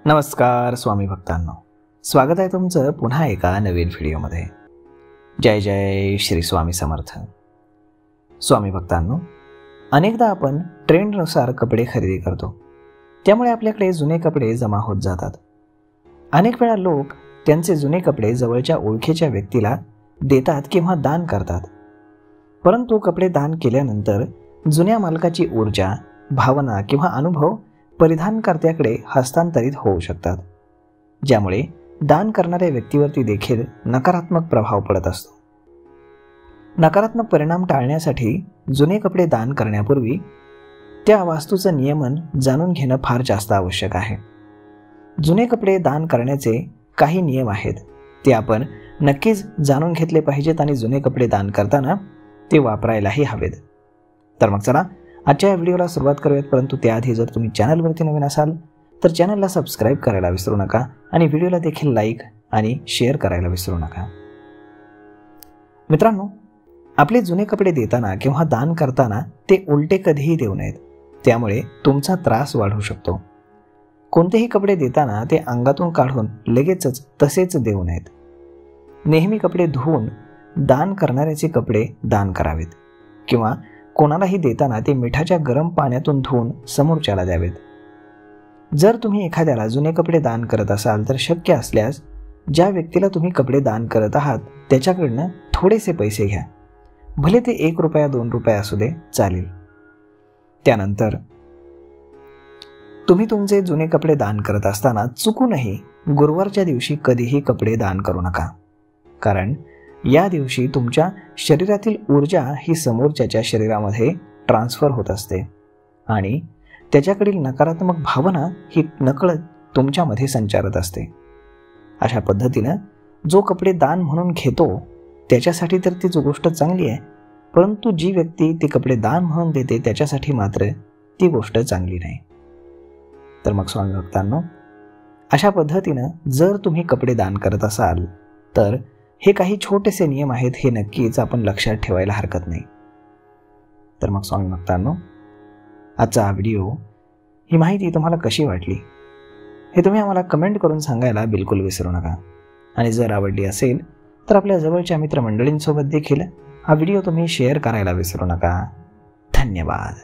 नमस्कार स्वामी भक्तांनो, स्वागत आहे तुमचं पुन्हा एका नवीन व्हिडिओमध्ये। जय जय श्री स्वामी समर्थ। स्वामी भक्तांनो, अनेकदा आपण ट्रेंडनुसार कपडे खरेदी करतो, त्यामुळे आपल्याकडे जुने कपडे जमा होत जातात। अनेक वेळा लोक त्यांचे जुने कपडे जवळच्या ओळखीच्या व्यक्तीला देतात किंवा दान करतात, परंतु कपडे दान केल्यानंतर जुन्या मालकाची ऊर्जा, भावना किंवा अनुभव परिधानकर्त्याकडे हस्तांतरित होऊ शकतात, ज्यामुळे दान करणाऱ्या व्यक्तीवरती देखील नकारात्मक प्रभाव पडत असतो। नकारात्मक परिणाम टाळण्यासाठी जुने कपडे दान करण्यापूर्वी त्या वास्तूचं नियमन जाणून घेणं फार जास्त आवश्यक आहे। जुने कपडे दान करण्याचे काही नियम आहेत, ते आपण नक्कीच जाणून घेतले पाहिजेत आणि जुने कपडे दान करताना ते वापरायलाही हवेत। तर मग चला आजच्या व्हिडिओला सुरुवात करूयात, परंतु त्याआधी जर तुम्ही चॅनलवरती नवीन असाल तर चॅनलला सबस्क्राईब करायला विसरू नका आणि व्हिडिओला देखील लाईक आणि शेअर करायला विसरू नका। मित्रांनो, आपले जुने कपडे देताना किंवा दान करताना ते उलटे कधीही देऊ नयेत, त्यामुळे तुमचा त्रास वाढू शकतो। कोणतेही कपडे देताना ते अंगातून काढून लगेचच तसेच देऊ नयेत। नेहमी कपडे धुवून दान करणाऱ्याचे कपडे दान करावेत किंवा कोणालाही देताना ते मिठाच्या गरम पाण्यातून धुवून समोरच्याला द्यावेत। जर तुम्ही एखाद्याला जुने कपडे दान करत असाल तर शक्य असल्यास ज्या व्यक्तीला तुम्ही कपडे दान करत आहात त्याच्याकडनं थोडेसे पैसे घ्या, भले ते 1 रुपया 2 रुपये असू दे, चालेल। त्यानंतर तुम्ही तुमचे जुने कपडे दान करत असताना चुकूनही गुरुवारच्या दिवशी कधीही कपडे दान करू नका, कारण या दिवशी तुमच्या शरीरातील ऊर्जा ही समोरच्याच्या शरीरामध्ये ट्रान्सफर होत असते आणि त्याच्याकडील नकारात्मक भावना ही नकळत तुमच्यामध्ये संचारत असते। अशा पद्धतीनं जो कपडे दान म्हणून घेतो त्याच्यासाठी तर ती गोष्ट चांगली आहे, परंतु जी व्यक्ती ते कपडे दान म्हणून देते त्याच्यासाठी मात्र ती गोष्ट चांगली नाही। तर मग स्वामी भक्तांनो, अशा पद्धतीनं जर तुम्ही कपडे दान करत असाल तर हे काही छोटेसे नियम आहेत, हे नक्कीच आपण लक्षात ठेवायला हरकत नाही। तर मग स्वामी भक्तांनो, आजचा हा व्हिडिओ, ही माहिती तुम्हाला कशी वाटली हे तुम्ही आम्हाला कमेंट करून सांगायला बिलकुल विसरू नका। आणि जर आवडली असेल तर आपल्या जवळच्या मित्रमंडळींसोबत देखील हा व्हिडिओ तुम्ही शेअर करायला विसरू नका। धन्यवाद।